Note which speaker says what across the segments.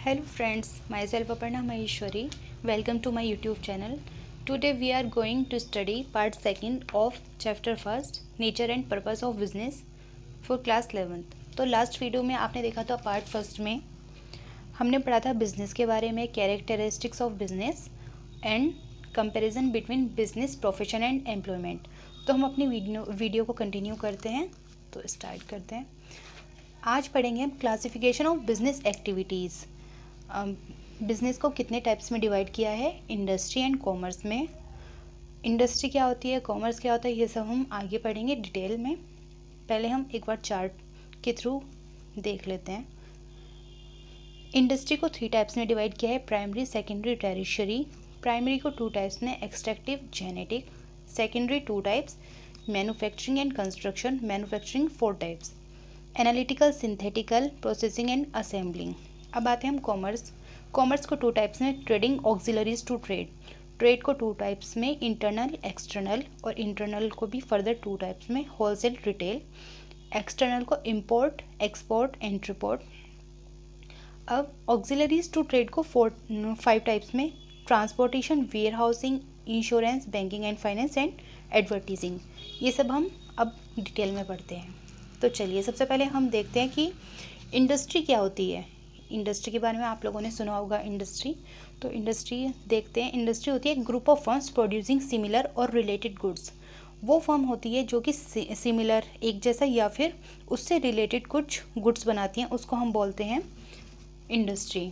Speaker 1: Hello friends, myself Aparna Maheshwari. Welcome to my YouTube channel. Today we are going to study part 2nd of chapter 1st Nature and Purpose of Business for class 11th. तो last video में आपने देखा था part first में हमने पढ़ा था business के बारे में, characteristics of business and comparison between business profession and employment. तो हम अपनी वीडियो को कंटिन्यू करते हैं, तो स्टार्ट करते हैं। आज पढ़ेंगे हम classification of business activities. Business को कितने टाइप्स में डिवाइड किया है इंडस्ट्री एंड कॉमर्स में। इंडस्ट्री क्या होती है, कॉमर्स क्या होता है, ये सब हम आगे पढ़ेंगे डिटेल में। पहले हम एक बार चार्ट के थ्रू देख लेते हैं। इंडस्ट्री को 3 टाइप्स में डिवाइड किया है, प्राइमरी, सेकेंडरी, टेरिशरी। प्राइमरी को 2 टाइप्स में, extractive, genetic. Secondary 2 types, manufacturing and construction. Manufacturing 4 types, analytical, synthetical, processing and assembling. अब आते हैं हम कॉमर्स। कॉमर्स को 2 टाइप्स में, trading, auxiliaries to trade. Trade को 2 टाइप्स में, इंटरनल, एक्सटर्नल, और इंटरनल को भी फर्दर 2 टाइप्स में, होलसेल, रिटेल। एक्सटर्नल को इंपोर्ट, एक्सपोर्ट, एंट्रीपोर्ट। अब ऑक्सिलरीज टू ट्रेड को 5 टाइप्स में, transportation, warehousing, insurance, banking and finance and advertising. ये सब हम अब डिटेल में पढ़ते हैं। तो चलिए सबसे पहले हम देखते हैं कि इंडस्ट्री क्या होती है। इंडस्ट्री के बारे में आप लोगों ने सुना होगा इंडस्ट्री। तो इंडस्ट्री देखते हैं। इंडस्ट्री होती है group of firms producing similar और रिलेटेड गुड्स। वो फर्म होती है जो कि सिमिलर, एक जैसा या फिर उससे रिलेटेड कुछ गुड्स बनाती हैं, उसको हम बोलते हैं इंडस्ट्री।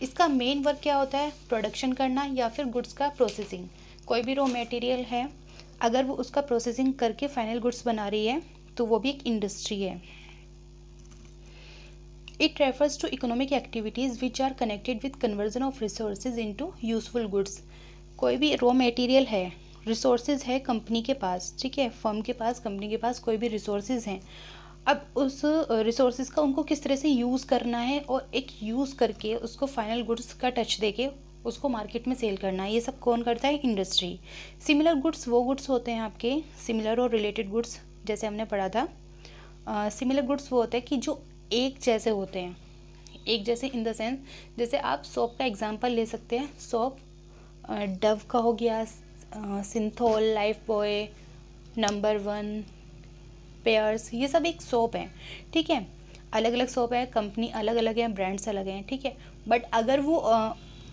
Speaker 1: इसका मेन वर्क क्या होता है, प्रोडक्शन करना या फिर गुड्स का प्रोसेसिंग। कोई भी रॉ मटेरियल है, अगर वो उसका प्रोसेसिंग करके फाइनल गुड्स बना रही है तो वो भी एक इंडस्ट्री है। It refers to economic activities which are connected with conversion of resources into useful goods। कोई भी रॉ मटेरियल है, रिसोर्सेज है कंपनी के पास, ठीक है, फर्म के पास, कंपनी के पास कोई भी रिसोर्सेज हैं। अब उस रिसोर्सेज का उनको किस तरह से यूज़ करना है और एक यूज़ करके उसको फाइनल गुड्स का टच देके उसको मार्केट में सेल करना है, ये सब कौन करता है, इंडस्ट्री। सिमिलर गुड्स वो गुड्स होते हैं आपके, सिमिलर और रिलेटेड गुड्स जैसे हमने पढ़ा था। सिमिलर गुड्स वो होते हैं कि जो एक जैसे होते हैं, एक जैसे इन द सेंस, जैसे आप सोप का एग्जांपल ले सकते हैं। सोप डव का हो गया, Cinthol, life boy, number 1, pairs, ये सब एक सोप है, ठीक है। अलग अलग सोप है, कंपनी अलग अलग है, ब्रांड्स अलग हैं, ठीक है। बट अगर वो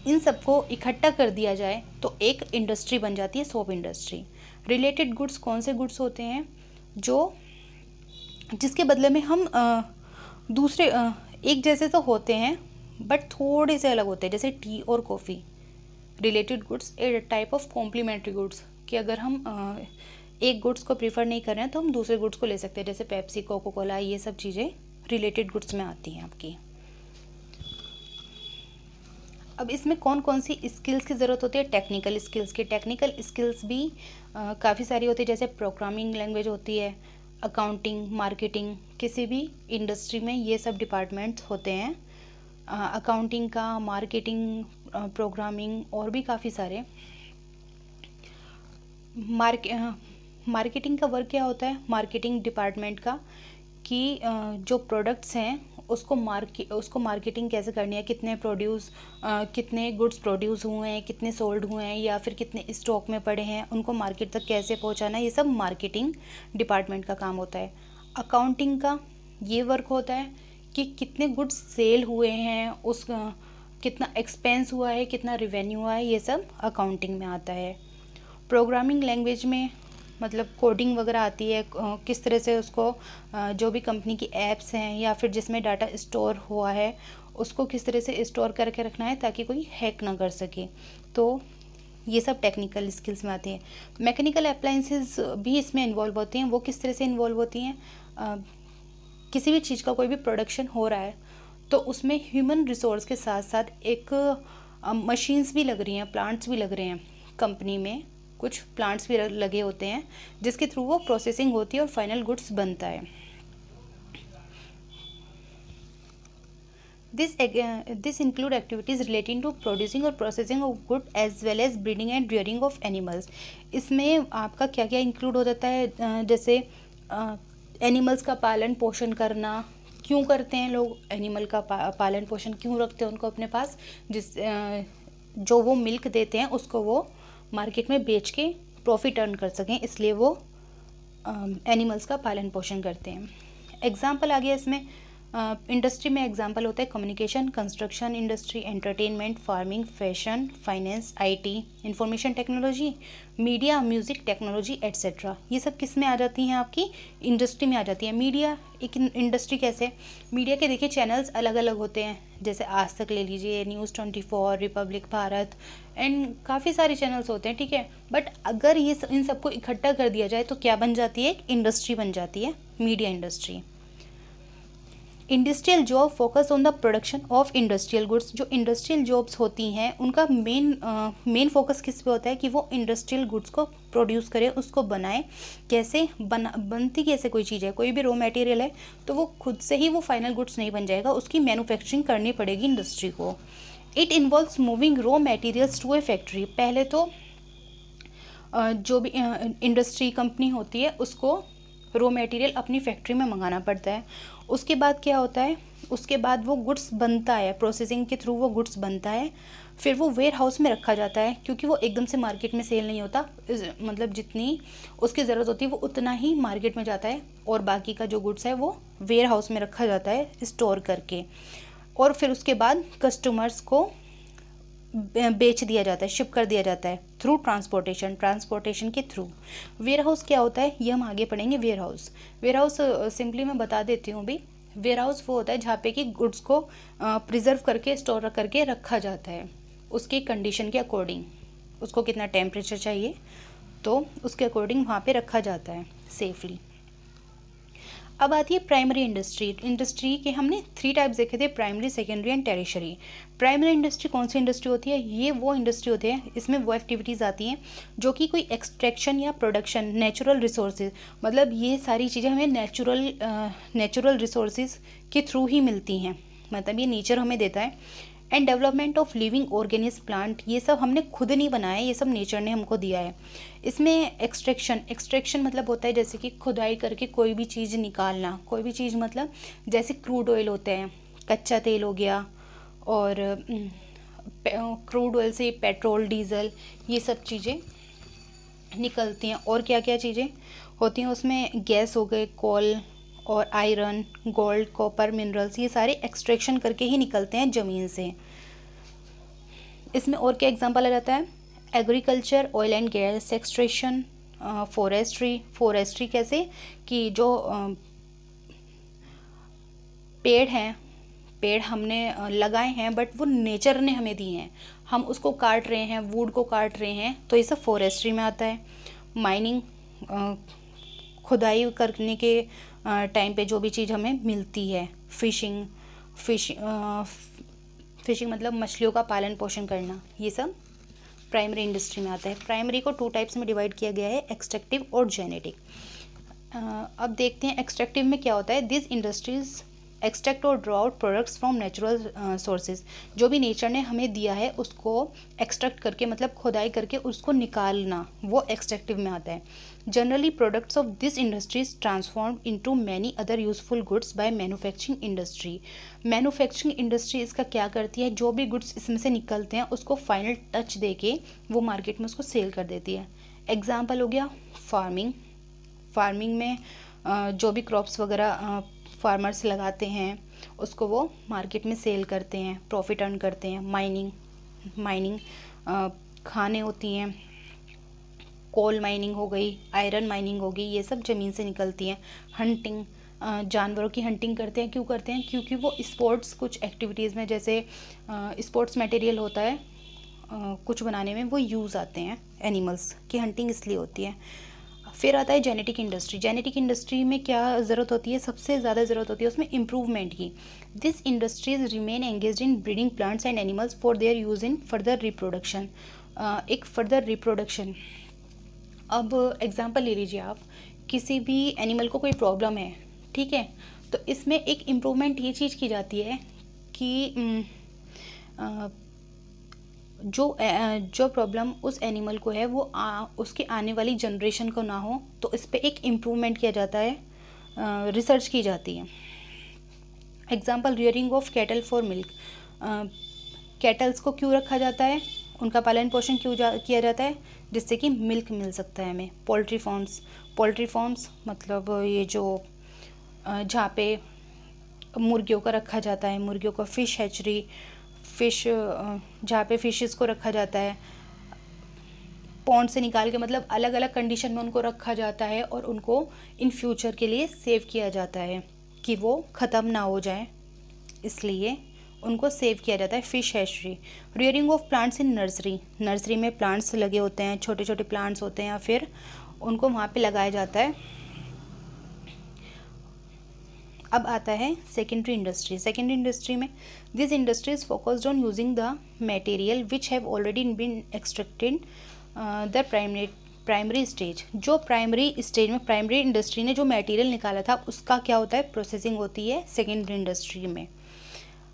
Speaker 1: इन सबको इकट्ठा कर दिया जाए तो एक इंडस्ट्री बन जाती है, सोप इंडस्ट्री। रिलेटेड गुड्स कौन से गुड्स होते हैं, जो जिसके बदले में हम दूसरे एक जैसे तो होते हैं बट थोड़े से अलग होते हैं, जैसे टी और coffee. Related goods a type of complementary goods, कि अगर हम एक गुड्स को प्रीफर नहीं कर रहे हैं तो हम दूसरे गुड्स को ले सकते हैं, जैसे पेप्सी, कोको कोला, ये सब चीज़ें रिलेटेड गुड्स में आती हैं आपकी। अब इसमें कौन कौन सी स्किल्स की ज़रूरत होती है, टेक्निकल स्किल्स की। टेक्निकल स्किल्स भी काफ़ी सारी होती है, जैसे प्रोग्रामिंग लैंग्वेज होती है, अकाउंटिंग, मार्केटिंग। किसी भी इंडस्ट्री में ये सब डिपार्टमेंट्स होते हैं, अकाउंटिंग का, मार्केटिंग, प्रोग्रामिंग और भी काफ़ी सारे। मार्केटिंग का वर्क क्या होता है, मार्केटिंग डिपार्टमेंट का, कि जो प्रोडक्ट्स हैं उसको मार्केटिंग कैसे करनी है, कितने गुड्स प्रोड्यूस हुए हैं, कितने सोल्ड हुए हैं, या फिर कितने स्टॉक में पड़े हैं, उनको मार्केट तक कैसे पहुंचाना, ये सब मार्केटिंग डिपार्टमेंट का काम होता है। अकाउंटिंग का ये वर्क होता है कि कितने गुड्स सेल हुए हैं, कितना एक्सपेंस हुआ है, कितना रिवेन्यू हुआ है, ये सब अकाउंटिंग में आता है। प्रोग्रामिंग लैंग्वेज में मतलब कोडिंग वगैरह आती है, किस तरह से उसको जो भी कंपनी की ऐप्स हैं या फिर जिसमें डाटा स्टोर हुआ है उसको किस तरह से स्टोर करके रखना है ताकि कोई हैक ना कर सके। तो ये सब टेक्निकल स्किल्स में आती हैं। मैकेनिकल अप्लायंसेस भी इसमें इन्वॉल्व होती हैं। वो किस तरह से इन्वॉल्व होती हैं, किसी भी चीज़ का कोई भी प्रोडक्शन हो रहा है तो उसमें ह्यूमन रिसोर्स के साथ साथ एक मशीन्स भी लग रही हैं, प्लांट्स भी लग रहे हैं। कंपनी में कुछ प्लांट्स भी लगे होते हैं जिसके थ्रू वो प्रोसेसिंग होती है और फाइनल गुड्स बनता है। This include activities relating to producing और processing of good as well as breeding and rearing of animals. इसमें आपका क्या क्या इंक्लूड हो जाता है, जैसे एनिमल्स का पालन पोषण करना, क्यों करते हैं लोग एनिमल का पालन पोषण क्यों रखते हैं उनको अपने पास, जो वो मिल्क देते हैं उसको वो मार्केट में बेच के प्रॉफिट अर्न कर सकें, इसलिए वो एनिमल्स का पालन पोषण करते हैं। एग्जाम्पल आ गया इसमें, इंडस्ट्री में एग्जाम्पल होता है communication, construction industry, entertainment, farming, fashion, finance, IT, information technology, media, music, technology etcetera. ये सब किस में आ जाती हैं, आपकी इंडस्ट्री में आ जाती है। मीडिया एक इंडस्ट्री कैसे, मीडिया के देखिए चैनल्स अलग अलग होते हैं, जैसे आज तक ले लीजिए, न्यूज़ 24, रिपब्लिक भारत एंड काफ़ी सारे चैनल्स होते हैं, ठीक है। बट अगर ये इन सबको इकट्ठा कर दिया जाए तो क्या बन जाती है, एक इंडस्ट्री बन जाती है, media industry. Industrial job focus on the production of industrial goods. जो इंडस्ट्रियल जॉब्स होती हैं उनका मेन फोकस किस पे होता है कि वो इंडस्ट्रियल गुड्स को प्रोड्यूस करें, उसको बनाएं। कैसे बनती कैसे कोई चीज़ है, कोई भी रॉ मटेरियल है तो वो खुद से ही वो फाइनल गुड्स नहीं बन जाएगा, उसकी मैन्युफैक्चरिंग करनी पड़ेगी इंडस्ट्री को। It involves moving raw materials to a factory. पहले तो जो भी इंडस्ट्री कंपनी होती है उसको रॉ मटेरियल अपनी फैक्ट्री में मंगाना पड़ता है। उसके बाद क्या होता है, उसके बाद वो गुड्स बनता है, प्रोसेसिंग के थ्रू वो गुड्स बनता है, फिर वो वेयर हाउस में रखा जाता है, क्योंकि वो एकदम से मार्केट में सेल नहीं होता, मतलब जितनी उसकी ज़रूरत होती है वो उतना ही मार्केट में जाता है, और बाकी का जो गुड्स है वो वेयर हाउस में रखा जाता है स्टोर करके, और फिर उसके बाद कस्टमर्स को बेच दिया जाता है, शिप कर दिया जाता है थ्रू ट्रांसपोर्टेशन के थ्रू। वेयर हाउस क्या होता है ये हम आगे पढ़ेंगे। वेयर हाउस सिंपली मैं बता देती हूँ भी। वेयर हाउस वो होता है जहाँ पे कि गुड्स को प्रिजर्व करके स्टोर करके रखा जाता है, उसकी कंडीशन के अकॉर्डिंग, उसको कितना टेम्परेचर चाहिए तो उसके अकॉर्डिंग वहाँ पे रखा जाता है सेफली। अब आती है प्राइमरी इंडस्ट्री के हमने 3 टाइप्स देखे थे, primary, secondary and tertiary. Primary industry कौन सी इंडस्ट्री होती है, ये वो इंडस्ट्री होती है, इसमें वो एक्टिविटीज़ आती हैं जो कि कोई एक्सट्रैक्शन या प्रोडक्शन, नेचुरल रिसोर्सेज, मतलब ये सारी चीज़ें हमें नेचुरल रिसोर्सेज के थ्रू ही मिलती हैं, मतलब ये नेचर हमें देता है। And development of living organism plant, ये सब हमने खुद नहीं बनाया, ये सब नेचर ने हमको दिया है। इसमें एक्सट्रैक्शन मतलब होता है जैसे कि खुदाई करके कोई भी चीज़ निकालना, कोई भी चीज़ मतलब जैसे क्रूड ऑयल होते हैं, कच्चा तेल हो गया, और क्रूड ऑयल से पेट्रोल, डीजल, ये सब चीज़ें निकलती हैं। और क्या क्या चीज़ें होती हैं उसमें, गैस हो गए, कोल और आयरन, गोल्ड, कॉपर, मिनरल्स, ये सारे एक्सट्रैक्शन करके ही निकलते हैं ज़मीन से। इसमें और क्या एग्जांपल आ जाता है, agriculture, oil and gas extraction, forestry कैसे कि जो पेड़ हमने लगाए हैं बट वो नेचर ने हमें दिए हैं, हम उसको काट रहे हैं, वुड को काट रहे हैं, तो ये सब फॉरेस्ट्री में आता है। माइनिंग, खुदाई करने के टाइम पे जो भी चीज़ हमें मिलती है। फिशिंग मतलब मछलियों का पालन पोषण करना, ये सब प्राइमरी इंडस्ट्री में आता है। प्राइमरी को 2 टाइप्स में डिवाइड किया गया है, एक्सट्रैक्टिव और जेनेटिक। अब देखते हैं एक्सट्रैक्टिव में क्या होता है। दिस इंडस्ट्रीज एक्सट्रैक्ट और draw out products from natural sources, जो भी नेचर ने हमें दिया है उसको एक्सट्रैक्ट करके मतलब खुदाई करके उसको निकालना, वो एक्सट्रैक्टिव में आता है। Generally products of this industries transformed into many other useful goods by manufacturing industry. Manufacturing industry इसका क्या करती है, जो भी गुड्स इसमें से निकलते हैं उसको फाइनल टच दे के वो मार्केट में उसको सेल कर देती है। एग्जाम्पल हो गया फार्मिंग में जो भी क्रॉप्स वगैरह फार्मर्स लगाते हैं उसको वो मार्केट में सेल करते हैं, प्रॉफिट अर्न करते हैं। माइनिंग खाने होती हैं, कोल माइनिंग हो गई, आयरन माइनिंग हो गई, ये सब ज़मीन से निकलती हैं। हंटिंग, जानवरों की हंटिंग करते हैं, क्यों करते हैं, क्योंकि वो स्पोर्ट्स कुछ एक्टिविटीज़ में जैसे स्पोर्ट्स मटेरियल होता है कुछ बनाने में वो यूज़ आते हैं, एनिमल्स की हंटिंग इसलिए होती है। फिर आता है जेनेटिक इंडस्ट्री में क्या ज़रूरत होती है, सबसे ज़्यादा ज़रूरत होती है उसमें इम्प्रूवमेंट की। This industries remain engaged in breeding plants and animals for their use in further reproduction. एक फर्दर रिप्रोडक्शन, अब एग्जांपल ले लीजिए आप, किसी भी एनिमल को कोई प्रॉब्लम है, ठीक है, तो इसमें एक इम्प्रूवमेंट ये चीज़ की जाती है कि जो प्रॉब्लम उस एनिमल को है वो उसके आने वाली जनरेशन को ना हो, तो इस पर एक इम्प्रूवमेंट किया जाता है, रिसर्च की जाती है। Example rearing of cattle for milk. Kettles को क्यों रखा जाता है, उनका पालन पोषण क्यों किया जाता है, जिससे कि मिल्क मिल सकता है हमें। पोल्ट्री फार्म्स मतलब ये जो जहाँ पे मुर्गियों का रखा जाता है, मुर्गियों का फिश हैचरी, जहाँ पे फिशेस को रखा जाता है पॉन्ड से निकाल के, मतलब अलग अलग कंडीशन में उनको रखा जाता है और उनको इन फ्यूचर के लिए सेव किया जाता है कि वो ख़त्म ना हो जाए, इसलिए उनको सेव किया जाता है। Fish hatchery. Rearing of plants in nursery में प्लांट्स लगे होते हैं, छोटे छोटे प्लांट्स होते हैं, या फिर उनको वहाँ पे लगाया जाता है। अब आता है सेकेंडरी इंडस्ट्री में this industry is focused on using the material which have already been extracted the primary stage. जो प्राइमरी स्टेज में प्राइमरी इंडस्ट्री ने जो मटेरियल निकाला था उसका क्या होता है, प्रोसेसिंग होती है सेकेंडरी इंडस्ट्री में।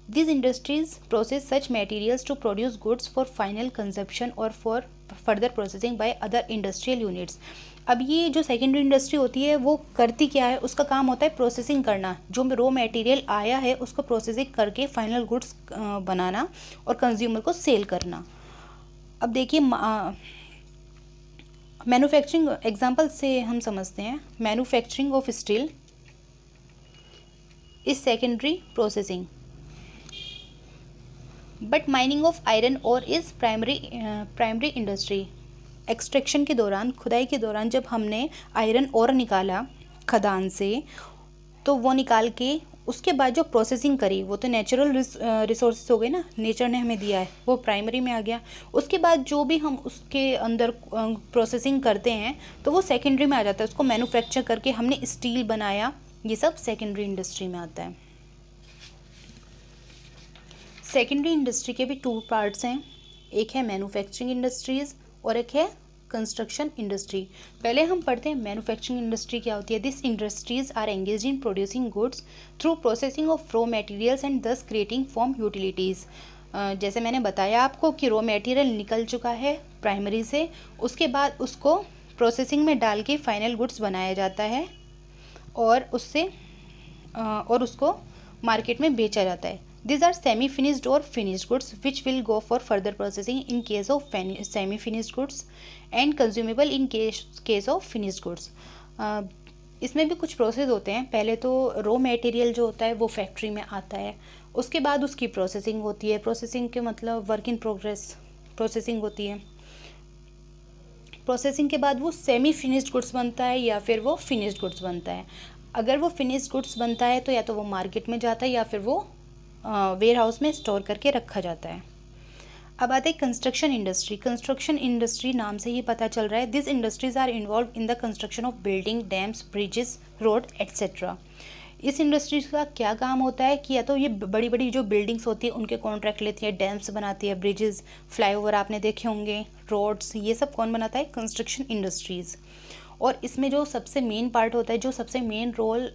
Speaker 1: These industries process such materials to produce goods for final consumption or for further processing by other industrial units। अब ये जो सेकेंडरी इंडस्ट्री होती है वो करती क्या है, उसका काम होता है प्रोसेसिंग करना। जो रॉ मटेरियल आया है उसको प्रोसेसिंग करके फाइनल गुड्स बनाना और कंज्यूमर को सेल करना। अब देखिए मैन्युफैक्चरिंग एग्जांपल से हम समझते हैं। Manufacturing of steel is secondary processing, but mining of iron और इज़ प्राइमरी इंडस्ट्री। एक्सट्रैक्शन के दौरान, खुदाई के दौरान जब हमने आयरन और निकाला खदान से, तो वो निकाल के उसके बाद जो प्रोसेसिंग करी वो तो नेचुरल रिसोर्सेज हो गए ना, नेचर ने हमें दिया है, वो प्राइमरी में आ गया। उसके बाद जो भी हम उसके अंदर प्रोसेसिंग करते हैं तो वो सेकेंडरी में आ जाता है। उसको मैन्युफैक्चर करके हमने स्टील बनाया, ये सब सेकेंडरी इंडस्ट्री में आता है। सेकेंडरी इंडस्ट्री के भी 2 पार्ट्स हैं, एक है मैन्युफैक्चरिंग इंडस्ट्रीज़ और एक है कंस्ट्रक्शन इंडस्ट्री। पहले हम पढ़ते हैं मैन्युफैक्चरिंग इंडस्ट्री क्या होती है। This industries are engage in producing goods through processing of raw materials and thus creating form utilities. जैसे मैंने बताया आपको कि रॉ मटेरियल निकल चुका है प्राइमरी से, उसके बाद उसको प्रोसेसिंग में डाल के फाइनल गुड्स बनाया जाता है और उसको मार्केट में बेचा जाता है। These are semi-finished or finished goods which will go for further processing in case of semi-finished goods and consumable in case of finished goods। इसमें भी कुछ प्रोसेस होते हैं। पहले तो रॉ मटेरियल जो होता है वो फैक्ट्री में आता है, उसके बाद उसकी प्रोसेसिंग होती है। प्रोसेसिंग के मतलब वर्क इन प्रोग्रेस प्रोसेसिंग होती है। प्रोसेसिंग के बाद वो सेमी फिनिश्ड गुड्स बनता है या फिर वो फिनिश्ड गुड्स बनता है। अगर वो फिनिश्ड गुड्स बनता है तो या तो वो मार्केट में जाता है या फिर वो वेयर हाउस में स्टोर करके रखा जाता है। अब आते हैं कंस्ट्रक्शन इंडस्ट्री। कंस्ट्रक्शन इंडस्ट्री नाम से ही पता चल रहा है, this industries are involve in the construction of building, dams, bridges, road etcetera. इस इंडस्ट्री का क्या काम होता है कि या तो ये बड़ी बड़ी जो बिल्डिंग्स होती है उनके कॉन्ट्रैक्ट लेती है, डैम्स बनाती है, ब्रिजेस, फ्लाईओवर आपने देखे होंगे, रोड्स, ये सब कौन बनाता है, कंस्ट्रक्शन इंडस्ट्रीज़। और इसमें जो सबसे मेन पार्ट होता है, जो सबसे मेन रोल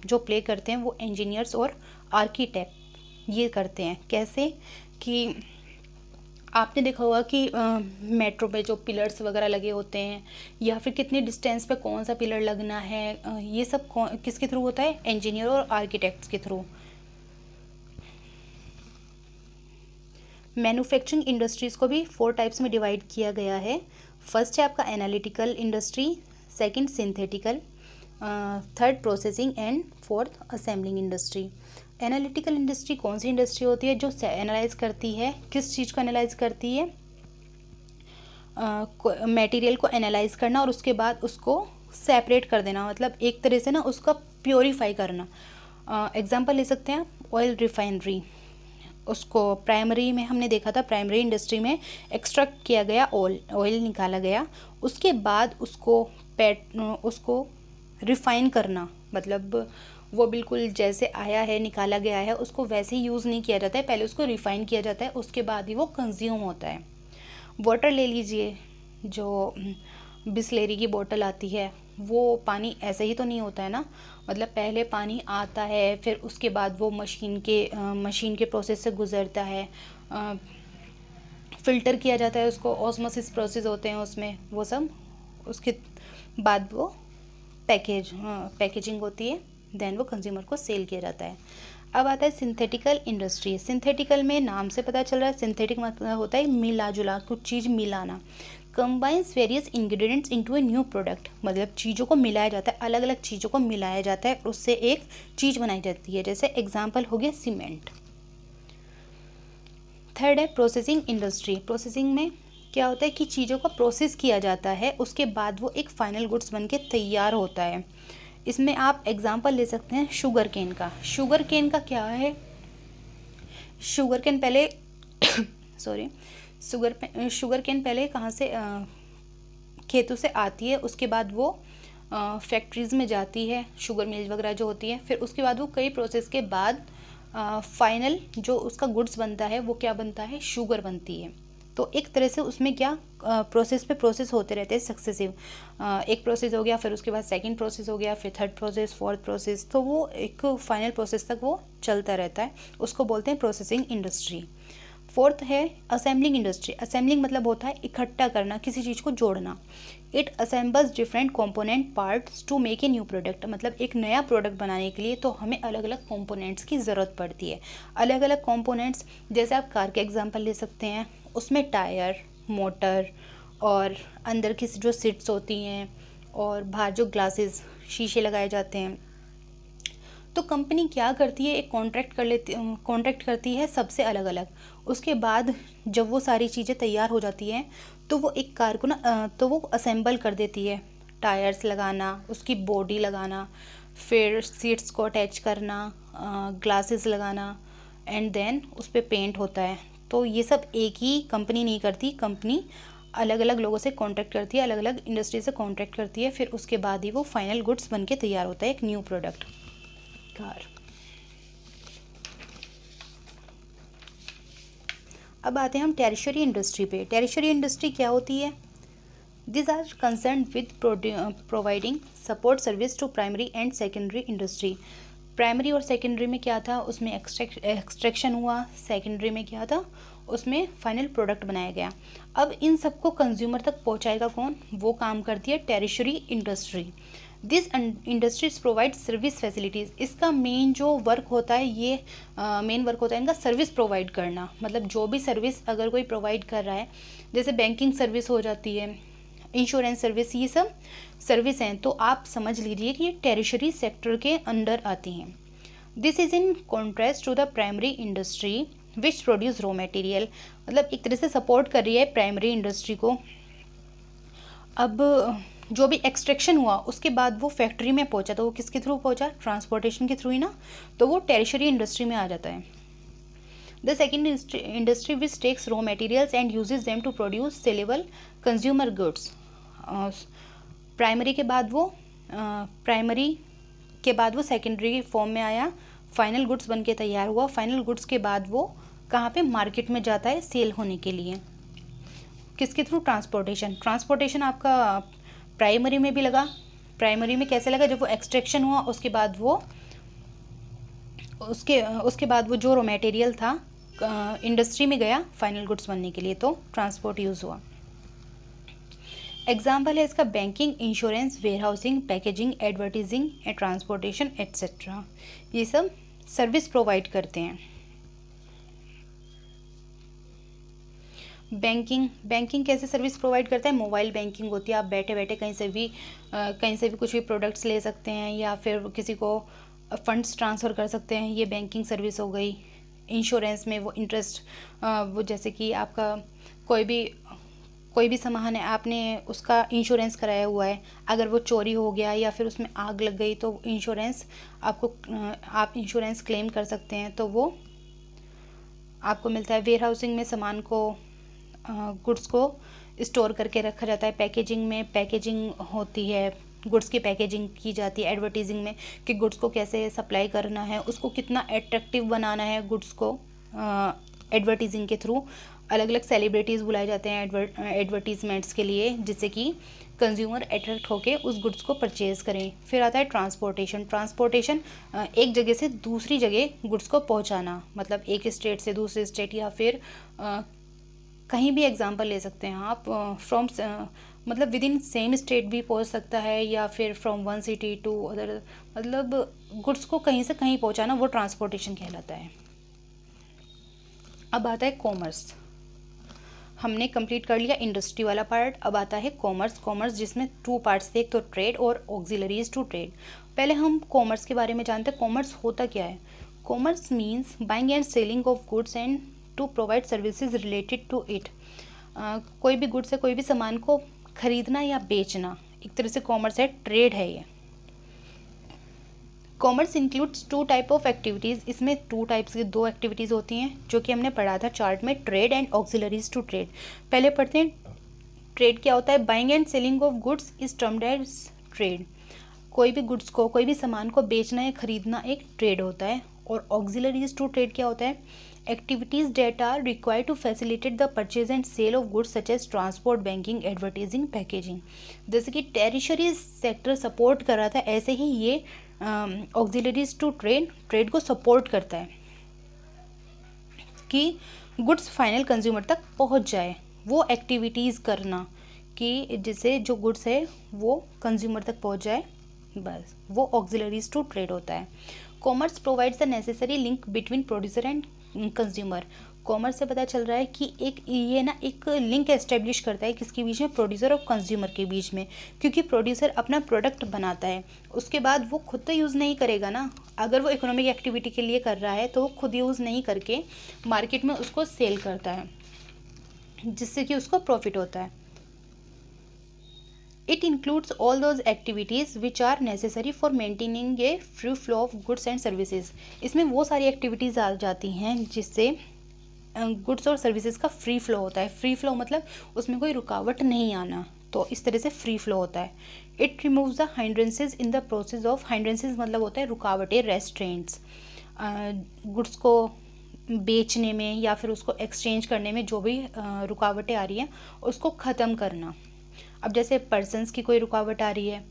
Speaker 1: जो प्ले करते हैं वो इंजीनियर्स और आर्किटेक्ट ये करते हैं। कैसे कि आपने देखा होगा कि मेट्रो पे जो पिलर्स वगैरह लगे होते हैं या फिर कितनी डिस्टेंस पे कौन सा पिलर लगना है, ये सब किसके थ्रू होता है, इंजीनियर और आर्किटेक्ट्स के थ्रू। मैन्युफैक्चरिंग इंडस्ट्रीज़ को भी 4 टाइप्स में डिवाइड किया गया है। फर्स्ट है आपका analytical industry, second synthetical, third processing and fourth assembling industry. Analytical industry कौन सी इंडस्ट्री होती है, जो एनालाइज करती है, किस चीज़ को एनालाइज करती है, मटेरियल को एनालाइज करना और उसके बाद उसको सेपरेट कर देना, मतलब एक तरह से ना उसका प्योरीफाई करना। एग्जांपल ले सकते हैं ऑयल रिफाइनरी, उसको प्राइमरी में हमने देखा था, प्राइमरी इंडस्ट्री में एक्सट्रैक्ट किया गया ऑयल निकाला गया, उसके बाद उसको रिफाइन करना, मतलब वो बिल्कुल जैसे आया है निकाला गया है उसको वैसे ही यूज़ नहीं किया जाता है, पहले उसको रिफ़ाइन किया जाता है, उसके बाद ही वो कंज्यूम होता है। वाटर ले लीजिए, जो बिसलेरी की बोतल आती है वो पानी ऐसे ही तो नहीं होता है ना, मतलब पहले पानी आता है फिर उसके बाद वो मशीन के प्रोसेस से गुज़रता है, फ़िल्टर किया जाता है उसको, ऑस्मोसिस प्रोसेस होते हैं उसमें, वो सब उसके बाद वो पैकेजिंग होती है, देन वो कंज्यूमर को सेल किया जाता है। अब आता है सिंथेटिकल इंडस्ट्री। सिंथेटिकल में नाम से पता चल रहा है, सिंथेटिक मतलब होता है मिला जुला, कुछ चीज़ मिलाना। कंबाइंस वेरियस इंग्रेडिएंट्स इनटू ए न्यू प्रोडक्ट, मतलब चीज़ों को मिलाया जाता है, अलग अलग चीज़ों को मिलाया जाता है, उससे एक चीज़ बनाई जाती है। जैसे एग्जाम्पल हो गया सीमेंट। थर्ड है प्रोसेसिंग इंडस्ट्री। प्रोसेसिंग में क्या होता है कि चीज़ों का प्रोसेस किया जाता है, उसके बाद वो एक फाइनल गुड्स बन के तैयार होता है। इसमें आप एग्जाम्पल ले सकते हैं शुगर केन का। शुगर केन का क्या है, शुगर केन पहले सॉरी शुगर केन पहले कहाँ से खेतों से आती है, उसके बाद वो फैक्ट्रीज़ में जाती है, शुगर मिल वगैरह जो होती है, फिर उसके बाद वो कई प्रोसेस के बाद फाइनल जो उसका गुड्स बनता है वो क्या बनता है, शुगर बनती है। तो एक तरह से उसमें क्या प्रोसेस पे प्रोसेस होते रहते हैं सक्सेसिव। एक प्रोसेस हो गया, फिर उसके बाद सेकंड प्रोसेस हो गया, फिर थर्ड प्रोसेस, फोर्थ प्रोसेस, तो वो एक फाइनल प्रोसेस तक वो चलता रहता है, उसको बोलते हैं प्रोसेसिंग इंडस्ट्री। फोर्थ है असेंबलिंग इंडस्ट्री। असेंबलिंग मतलब होता है इकट्ठा करना, किसी चीज़ को जोड़ना। It assembles different component parts to make a new product, मतलब एक नया प्रोडक्ट बनाने के लिए तो हमें अलग अलग कॉम्पोनेंट्स की ज़रूरत पड़ती है। अलग अलग कॉम्पोनेंट्स, जैसे आप कार के एग्जांपल ले सकते हैं, उसमें टायर, मोटर और अंदर की जो सीट्स होती हैं और बाहर जो ग्लासेस शीशे लगाए जाते हैं। तो कंपनी क्या करती है, एक कॉन्ट्रैक्ट करती है सबसे अलग अलग। उसके बाद जब वो सारी चीज़ें तैयार हो जाती हैं तो वो एक कार को ना तो वो असेंबल कर देती है। टायर्स लगाना, उसकी बॉडी लगाना, फिर सीट्स को अटैच करना, ग्लासेस लगाना, एंड देन उस पर पेंट होता है। तो ये सब एक ही कंपनी नहीं करती, कंपनी अलग अलग लोगों से कॉन्ट्रैक्ट करती है, अलग अलग इंडस्ट्री से कॉन्ट्रैक्ट करती है, फिर उसके बाद ही वो फाइनल गुड्स बन के तैयार होता है, एक न्यू प्रोडक्ट कार। अब आते हैं हम टेरिशरी इंडस्ट्री पे। टेरिशरी इंडस्ट्री क्या होती है? This are concern with providing support service to primary and secondary industry. Primary और सेकेंडरी में क्या था, उसमें एक्सट्रैक्शन हुआ, सेकेंडरी में क्या था, उसमें फाइनल प्रोडक्ट बनाया गया। अब इन सबको कंज्यूमर तक पहुंचाएगा कौन? वो काम करती है tertiary industry. This industries provide service facilities. इसका मेन जो वर्क होता है, ये मेन वर्क होता है इनका सर्विस प्रोवाइड करना। मतलब जो भी सर्विस अगर कोई प्रोवाइड कर रहा है, जैसे बैंकिंग सर्विस हो जाती है, इंश्योरेंस सर्विस, ये सब सर्विस हैं, तो आप समझ लीजिए कि ये टेरिशरी सेक्टर के अंडर आती हैं। This is in contrast to the primary industry which produce raw material. मतलब एक तरह से सपोर्ट कर रही है प्राइमरी इंडस्ट्री को। अब जो भी एक्सट्रैक्शन हुआ उसके बाद वो फैक्ट्री में पहुंचा, तो वो किसके थ्रू पहुंचा? ट्रांसपोर्टेशन के थ्रू ही ना, तो वो टेरिशरी इंडस्ट्री में आ जाता है। The second industry which takes raw materials and uses them to produce saleable consumer goods. Primary के बाद वो सेकेंडरी फॉर्म में आया, फाइनल गुड्स बन के तैयार हुआ। फाइनल गुड्स के बाद वो कहाँ पे? मार्केट में जाता है सेल होने के लिए। किसके थ्रू? ट्रांसपोर्टेशन। ट्रांसपोर्टेशन आपका प्राइमरी में भी लगा। प्राइमरी में कैसे लगा? जब वो एक्सट्रैक्शन हुआ उसके बाद वो जो रॉ मटेरियल था इंडस्ट्री में गया फाइनल गुड्स बनने के लिए, तो ट्रांसपोर्ट यूज़ हुआ। एग्जाम्पल है इसका banking, insurance, warehousing, packaging, advertising and transportation etcetera. ये सब सर्विस प्रोवाइड करते हैं। बैंकिंग कैसे सर्विस प्रोवाइड करता है? मोबाइल बैंकिंग होती है, आप बैठे बैठे कहीं से भी कुछ भी प्रोडक्ट्स ले सकते हैं या फिर किसी को फंड्स ट्रांसफ़र कर सकते हैं, ये बैंकिंग सर्विस हो गई। इंश्योरेंस में वो इंटरेस्ट, वो जैसे कि आपका कोई भी सामान है, आपने उसका इंश्योरेंस कराया हुआ है, अगर वो चोरी हो गया या फिर उसमें आग लग गई तो आप इंश्योरेंस क्लेम कर सकते हैं, तो वो आपको मिलता है। वेयर हाउसिंग में सामान को, गुड्स को स्टोर करके रखा जाता है। पैकेजिंग में पैकेजिंग होती है, गुड्स की पैकेजिंग की जाती है। एडवर्टाइजिंग में कि गुड्स को कैसे सप्लाई करना है, उसको कितना अट्रैक्टिव बनाना है गुड्स को। एडवर्टाइजिंग के थ्रू अलग अलग सेलिब्रिटीज़ बुलाए जाते हैं एडवर्टीजमेंट्स के लिए, जिससे कि कंज्यूमर अट्रैक्ट होके उस गुड्स को परचेज़ करें। फिर आता है ट्रांसपोर्टेशन एक जगह से दूसरी जगह गुड्स को पहुंचाना, मतलब एक स्टेट से दूसरे स्टेट या फिर कहीं भी एग्जांपल ले सकते हैं आप। मतलब विद इन सेम स्टेट भी पहुंच सकता है, या फिर from one city to other, मतलब गुड्स को कहीं से कहीं पहुंचाना, वो ट्रांसपोर्टेशन कहलाता है। अब आता है कॉमर्स। हमने कंप्लीट कर लिया इंडस्ट्री वाला पार्ट, अब आता है कॉमर्स। कॉमर्स जिसमें टू पार्ट्स थे, एक तो ट्रेड और ऑक्सिलरीज टू ट्रेड। पहले हम कॉमर्स के बारे में जानते हैं, कॉमर्स होता क्या है। Commerce means buying and selling of goods and to provide services related to it. कोई भी गुड्स है, कोई भी सामान को खरीदना या बेचना, एक तरह से कॉमर्स है, ट्रेड है ये। Commerce includes two type of activities. इसमें टू टाइप्स की दो एक्टिविटीज़ होती हैं जो कि हमने पढ़ा था चार्ट में, trade and auxiliaries to trade. पहले पढ़ते हैं ट्रेड क्या होता है। Buying and selling of goods is termed as trade. कोई भी गुड्स को, कोई भी सामान को बेचना या खरीदना एक ट्रेड होता है। और ऑक्सिलरीज टू ट्रेड क्या होता है, activities that are required to facilitate the purchase and sale of goods such as transport, banking, advertising, packaging. जैसे कि टेरिशरी सेक्टर सपोर्ट कर रहा था, ऐसे ही ये ऑक्सिलरीज टू ट्रेड को सपोर्ट करता है कि गुड्स फाइनल कंज्यूमर तक पहुंच जाए। वो एक्टिविटीज़ करना कि जिससे जो गुड्स है वो कंज्यूमर तक पहुंच जाए, बस वो ऑक्सिलरीज टू ट्रेड होता है। Commerce provides the necessary link between producer and consumer. Commerce से पता चल रहा है कि एक लिंक एस्टेब्लिश करता है किसके बीच में, प्रोड्यूसर और कंज्यूमर के बीच में। क्योंकि प्रोड्यूसर अपना प्रोडक्ट बनाता है, उसके बाद वो खुद तो यूज़ नहीं करेगा ना। अगर वो इकोनॉमिक एक्टिविटी के लिए कर रहा है तो वो खुद यूज़ नहीं करके मार्केट में उसको सेल करता है, जिससे कि उसको प्रॉफिट होता है। It includes all those activities which are necessary for maintaining a free flow of goods and services. इसमें वो सारी एक्टिविटीज़ आ जाती हैं जिससे गुड्स और सर्विसेज का फ्री फ्लो होता है। फ्री फ्लो मतलब उसमें कोई रुकावट नहीं आना, तो इस तरह से फ्री फ्लो होता है। It removes the hindrances in the process of, hindrances मतलब होता है रुकावटें, रेस्ट्रेंट्स। गुड्स को बेचने में या फिर उसको एक्सचेंज करने में जो भी रुकावटें आ रही हैं उसको ख़त्म करना। अब जैसे पर्सन्स की कोई रुकावट आ रही है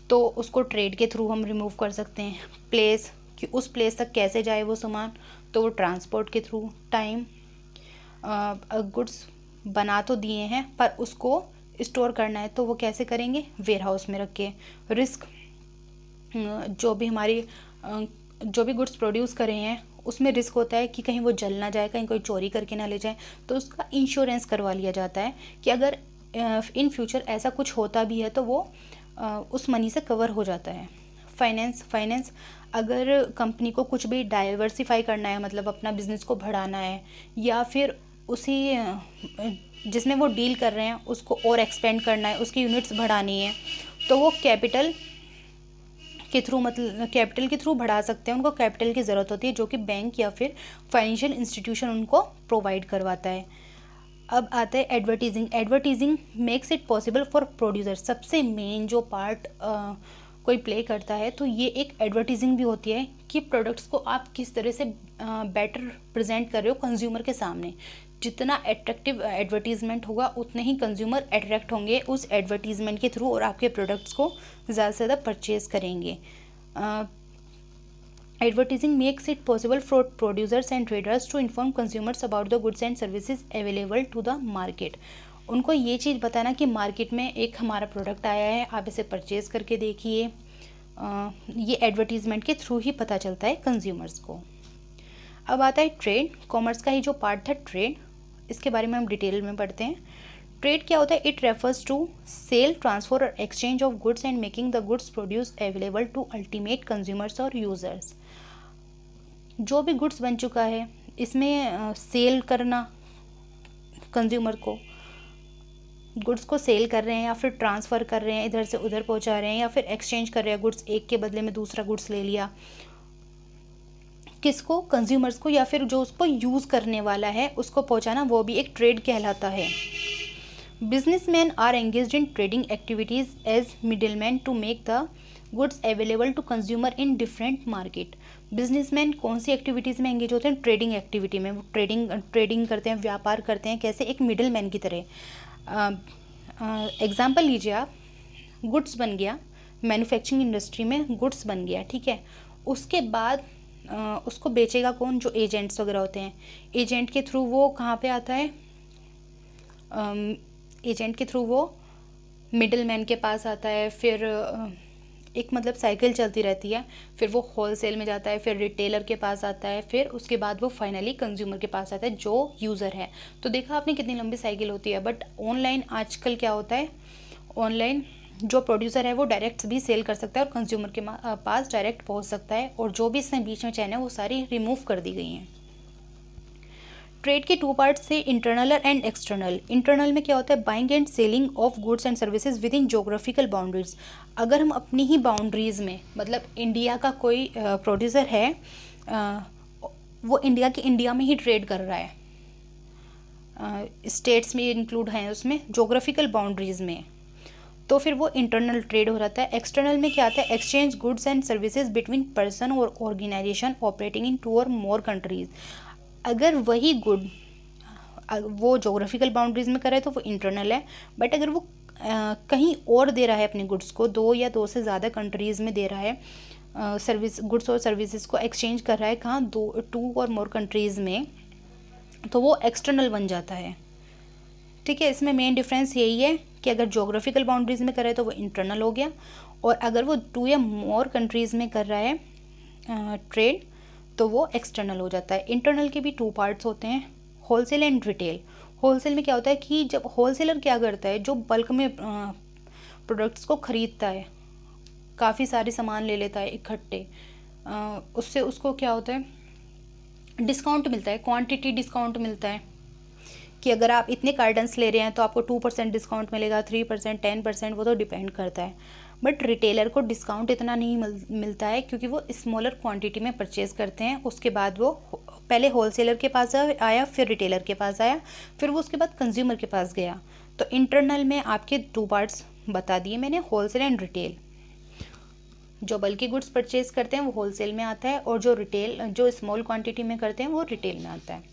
Speaker 1: तो उसको ट्रेड के थ्रू हम रिमूव कर सकते हैं। प्लेस, कि उस प्लेस तक कैसे जाए वो सामान, तो वो ट्रांसपोर्ट के थ्रू। टाइम, गुड्स बना तो दिए हैं पर उसको स्टोर करना है तो वो कैसे करेंगे, वेयर हाउस में रख के। रिस्क, जो भी गुड्स प्रोड्यूस कर रहे हैं उसमें रिस्क होता है कि कहीं वो जल ना जाए, कहीं कोई चोरी करके ना ले जाए, तो उसका इंश्योरेंस करवा लिया जाता है कि अगर इन फ्यूचर ऐसा कुछ होता भी है तो वो उस मनी से कवर हो जाता है। फाइनेंस, अगर कंपनी को कुछ भी डाइवर्सिफाई करना है, मतलब अपना बिजनेस को बढ़ाना है, या फिर उसी जिसमें वो डील कर रहे हैं उसको और एक्सपेंड करना है, उसकी यूनिट्स बढ़ानी है, तो वो कैपिटल के थ्रू बढ़ा सकते हैं। उनको कैपिटल की ज़रूरत होती है जो कि बैंक या फिर फाइनेंशियल इंस्टीट्यूशन उनको प्रोवाइड करवाता है। अब आता है advertising makes it possible for producer. सबसे मेन जो पार्ट कोई प्ले करता है तो ये एक एडवर्टीजिंग भी होती है कि प्रोडक्ट्स को आप किस तरह से बेटर प्रेजेंट कर रहे हो कंज्यूमर के सामने। जितना अट्रैक्टिव एडवर्टीजमेंट होगा उतने ही कंज्यूमर अट्रैक्ट होंगे उस एडवर्टीजमेंट के थ्रू और आपके प्रोडक्ट्स को ज़्यादा से ज़्यादा परचेज करेंगे। Advertising makes it possible for producers and traders to inform consumers about the goods and services available to the market. उनको ये चीज़ बताना कि मार्केट में एक हमारा प्रोडक्ट आया है, आप इसे परचेज करके देखिए। ये एडवर्टीजमेंट के थ्रू ही पता चलता है कंज्यूमर्स को। अब आता है ट्रेड। कॉमर्स का ही जो पार्ट था ट्रेड, इसके बारे में हम डिटेल में पढ़ते हैं। ट्रेड क्या होता है, it refers to sale, transfer और exchange of goods and making the goods produce available to ultimate consumers और यूजर्स। जो भी गुड्स बन चुका है इसमें सेल करना, कंज्यूमर को गुड्स को सेल कर रहे हैं या फिर ट्रांसफ़र कर रहे हैं, इधर से उधर पहुंचा रहे हैं, या फिर एक्सचेंज कर रहे हैं, गुड्स एक के बदले में दूसरा गुड्स ले लिया। किसको, कंज्यूमर्स को, या फिर जो उसको यूज़ करने वाला है उसको पहुंचाना, वो भी एक ट्रेड कहलाता है। Businessman are engaged in trading activities as middleman to make the goods available to consumer in different market. Businessman कौन सी एक्टिविटीज़ में एंगेज होते हैं, ट्रेडिंग एक्टिविटी में। वो ट्रेडिंग करते हैं, व्यापार करते हैं, कैसे, एक मिडिल मैन की तरह। एग्जाम्पल लीजिए आप, गुड्स बन गया, मैन्युफैक्चरिंग इंडस्ट्री में गुड्स बन गया, ठीक है। उसके बाद उसको बेचेगा कौन, जो एजेंट्स वगैरह होते हैं। एजेंट के थ्रू वो कहाँ पे आता है, एजेंट के थ्रू वो मिडिल मैन के पास आता है, फिर एक मतलब साइकिल चलती रहती है, फिर वो होलसेल में जाता है, फिर रिटेलर के पास आता है, फिर उसके बाद वो फाइनली कंज्यूमर के पास आता है जो यूज़र है। तो देखा आपने कितनी लंबी साइकिल होती है। बट ऑनलाइन आजकल क्या होता है, ऑनलाइन जो प्रोड्यूसर है वो डायरेक्ट भी सेल कर सकता है और कंज्यूमर के पास डायरेक्ट पहुंच सकता है, और जो भी इसमें बीच में चैन है वो सारी रिमूव कर दी गई हैं। ट्रेड के टू पार्ट्स थे, इंटरनल एंड एक्सटर्नल। इंटरनल में क्या होता है, buying and selling of goods and services with in geographical boundaries. अगर हम अपनी ही बाउंड्रीज़ में, मतलब इंडिया का कोई प्रोड्यूसर है, वो इंडिया में ही ट्रेड कर रहा है, स्टेट्स में इंक्लूड हैं उसमें, जोग्राफिकल बाउंड्रीज़ में, तो फिर वो इंटरनल ट्रेड हो जाता है। एक्सटर्नल में क्या आता है, exchange goods and services between person और ऑर्गेनाइजेशन ऑपरेटिंग इन 2 और मोर कंट्रीज। अगर वही गुड वो जोग्राफिकल बाउंड्रीज में करे तो वो इंटरनल है, बट अगर वो कहीं और दे रहा है अपने गुड्स को, 2 या 2 से ज़्यादा कंट्रीज़ में दे रहा है, गुड्स और सर्विसेज को एक्सचेंज कर रहा है कहाँ, 2 और मोर कंट्रीज़ में, तो वो एक्सटर्नल बन जाता है। ठीक है, इसमें मेन डिफरेंस यही है कि अगर जोग्राफिकल बाउंड्रीज़ में कर रहा है तो वो इंटरनल हो गया, और अगर वो 2 या मोर कंट्रीज़ में कर रहा है ट्रेड तो वो एक्सटर्नल हो जाता है। इंटरनल के भी 2 पार्ट्स होते हैं, होलसेल एंड रिटेल। होलसेल में क्या होता है कि जब होलसेलर क्या करता है, जो बल्क में प्रोडक्ट्स को ख़रीदता है, काफ़ी सारे सामान ले लेता है इकट्ठे, उससे उसको क्या होता है, डिस्काउंट मिलता है, क्वांटिटी डिस्काउंट मिलता है कि अगर आप इतने कार्टन्स ले रहे हैं तो आपको 2% डिस्काउंट मिलेगा, 3%, 10%, वो तो डिपेंड करता है। बट रिटेलर को डिस्काउंट इतना नहीं मिलता है, क्योंकि वो स्मॉलर क्वांटिटी में परचेज़ करते हैं। उसके बाद वो पहले होलसेलर के पास आया, फिर रिटेलर के पास आया, फिर वो उसके बाद कंज्यूमर के पास गया। तो इंटरनल में आपके 2 पार्ट्स बता दिए मैंने, होलसेल एंड रिटेल। जो बल्कि गुड्स परचेज़ करते हैं वो होलसेल में आता है, और जो स्मॉल क्वान्टिटी में करते हैं वो रिटेल में आता है।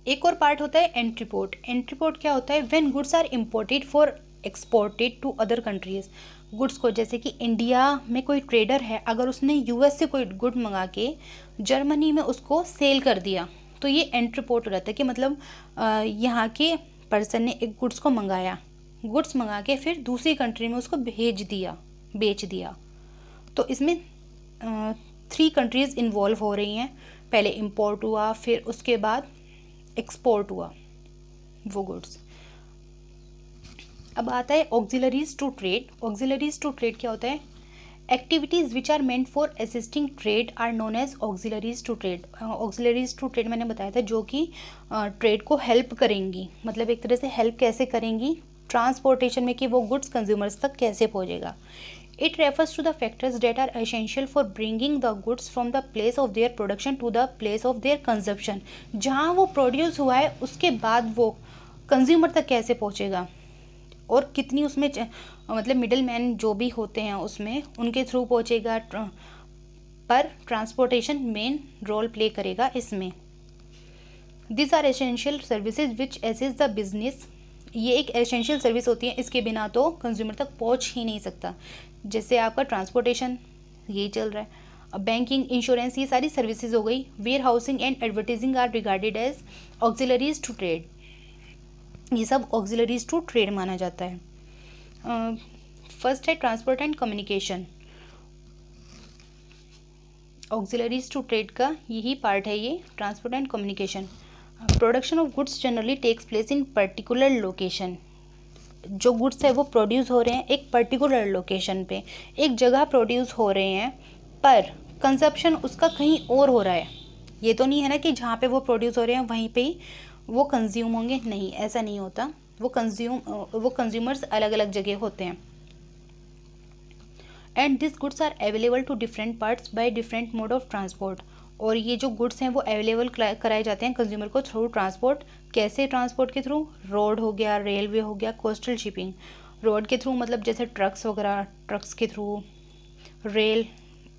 Speaker 1: एक और पार्ट होता है एंट्रीपोर्ट। एंट्रीपोर्ट क्या होता है, when goods are imported for exported to other countries. Goods को, जैसे कि इंडिया में कोई ट्रेडर है, अगर उसने यूएस से कोई गुड मंगा के जर्मनी में उसको सेल कर दिया, तो ये एंट्रीपोर्ट हो जाता है कि मतलब यहाँ के पर्सन ने एक गुड्स को मंगाया, गुड्स मंगा के फिर दूसरी कंट्री में उसको बेच दिया। तो इसमें 3 कंट्रीज़ इन्वॉल्व हो रही हैं, पहले इम्पोर्ट हुआ, फिर उसके बाद एक्सपोर्ट हुआ वो गुड्स। अब आता है auxiliaries to trade. Auxiliaries to trade क्या होता है, activities which are meant for assisting trade are known as auxiliaries to trade. Auxiliaries to trade मैंने बताया था, जो कि ट्रेड को हेल्प करेंगी, मतलब एक तरह से हेल्प कैसे करेंगी, ट्रांसपोर्टेशन में, कि वो गुड्स कंज्यूमर्स तक कैसे पहुँचेगा। It refers to the factors that are essential for bringing the goods from the place of their production to the place of their consumption। जहाँ वो प्रोड्यूस हुआ है उसके बाद वो कंज्यूमर तक कैसे पहुँचेगा, और कितनी उसमें मतलब मिडिल मैन जो भी होते हैं उसमें उनके थ्रू पहुँचेगा, पर ट्रांसपोर्टेशन मेन रोल प्ले करेगा इसमें। This are essential services which assist the business. ये एक एसेंशियल सर्विस होती है, इसके बिना तो कंज्यूमर तक पहुंच ही नहीं सकता। जैसे आपका ट्रांसपोर्टेशन यही चल रहा है, अब बैंकिंग, इंश्योरेंस, ये सारी सर्विसेज हो गई। Warehousing and advertising are regarded as auxiliaries to trade. ये सब ऑक्सिलरीज टू ट्रेड माना जाता है। फर्स्ट है transport and communication. Auxiliaries to trade का यही पार्ट है, ये transport and communication. Production of goods generally takes place in particular location. जो गुड्स है वो प्रोड्यूस हो रहे हैं एक पर्टिकुलर लोकेशन पे, एक जगह प्रोड्यूस हो रहे हैं, पर कंजप्शन उसका कहीं और हो रहा है। ये तो नहीं है ना कि जहाँ पे वो प्रोड्यूस हो रहे हैं वहीं पे ही वो कंज्यूम होंगे, नहीं, ऐसा नहीं होता। वो कंज्यूमर्स अलग अलग जगह होते हैं। And this goods are available to different parts by different mode of transport. और ये जो गुड्स हैं वो अवेलेबल कराए जाते हैं कंज्यूमर को थ्रू ट्रांसपोर्ट। कैसे ट्रांसपोर्ट के थ्रू, रोड हो गया, रेलवे हो गया, कोस्टल शिपिंग। रोड के थ्रू मतलब जैसे ट्रक्स वगैरह, ट्रक्स के थ्रू, रेल,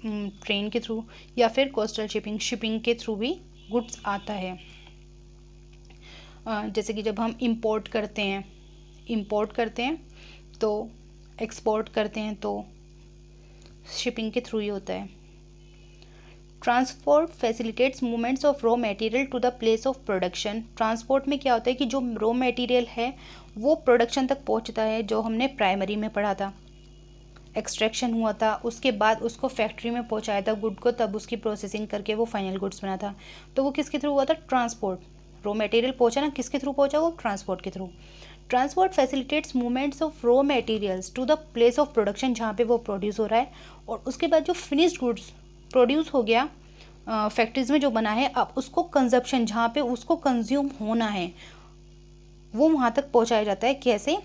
Speaker 1: ट्रेन के थ्रू, या फिर कोस्टल शिपिंग के थ्रू भी गुड्स आता है। जैसे कि जब हम इंपोर्ट करते हैं तो एक्सपोर्ट करते हैं तो शिपिंग के थ्रू ही होता है। Transport facilitates movements of raw material to the place of production. Transport में क्या होता है कि जो रॉ मटेरियल है वो प्रोडक्शन तक पहुंचता है, जो हमने प्राइमरी में पढ़ा था। एक्सट्रैक्शन हुआ था, उसके बाद उसको फैक्ट्री में पहुंचाया था गुड को, तब उसकी प्रोसेसिंग करके वो फाइनल गुड्स बना था। तो वो किसके थ्रू हुआ था? ट्रांसपोर्ट। रॉ मटेरियल पहुंचा ना, किसके थ्रू पहुंचा? वो ट्रांसपोर्ट के थ्रू। Transport facilitates movements of raw materials to the place of production, जहाँ पे वो प्रोड्यूस हो रहा है, और उसके बाद जो फिनिश्ड गुड्स प्रोड्यूस हो गया फैक्ट्रीज में जो बना है, अब उसको कंजप्शन, जहाँ पे उसको कंज्यूम होना है, वो वहाँ तक पहुँचाया जाता है। कैसे?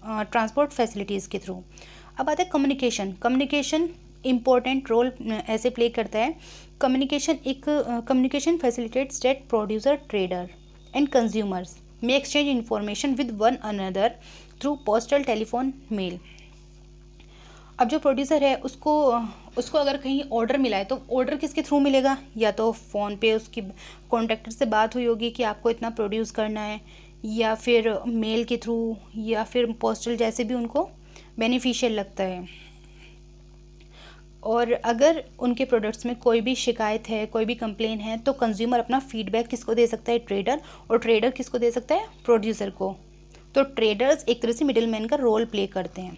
Speaker 1: ट्रांसपोर्ट फैसिलिटीज़ के थ्रू। अब आता है कम्युनिकेशन। कम्युनिकेशन इम्पोर्टेंट रोल ऐसे प्ले करता है। Communication facilitates that producer, trader and consumers may exchange information with one another through postal, telephone, mail। अब जो प्रोड्यूसर है उसको अगर कहीं ऑर्डर मिला है, तो ऑर्डर किसके थ्रू मिलेगा? या तो फ़ोन पे उसकी कॉन्ट्रैक्टर से बात हुई होगी कि आपको इतना प्रोड्यूस करना है, या फिर मेल के थ्रू, या फिर पोस्टल, जैसे भी उनको बेनिफिशियल लगता है। और अगर उनके प्रोडक्ट्स में कोई भी शिकायत है, कोई भी कंप्लेन है, तो कंज्यूमर अपना फीडबैक किसको दे सकता है? ट्रेडर। और ट्रेडर किसको दे सकता है? प्रोड्यूसर को। तो ट्रेडर्स एक तरह से मिडिलमैन का रोल प्ले करते हैं।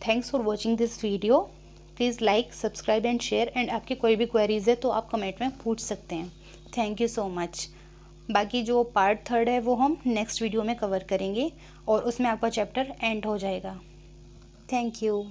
Speaker 1: Thanks for watching this video. Please like, subscribe and share. And आपकी कोई भी क्वेरीज है तो आप कमेंट में पूछ सकते हैं। Thank you so much. बाकी जो पार्ट 3 है वो हम नेक्स्ट वीडियो में कवर करेंगे, और उसमें आपका चैप्टर एंड हो जाएगा। Thank you.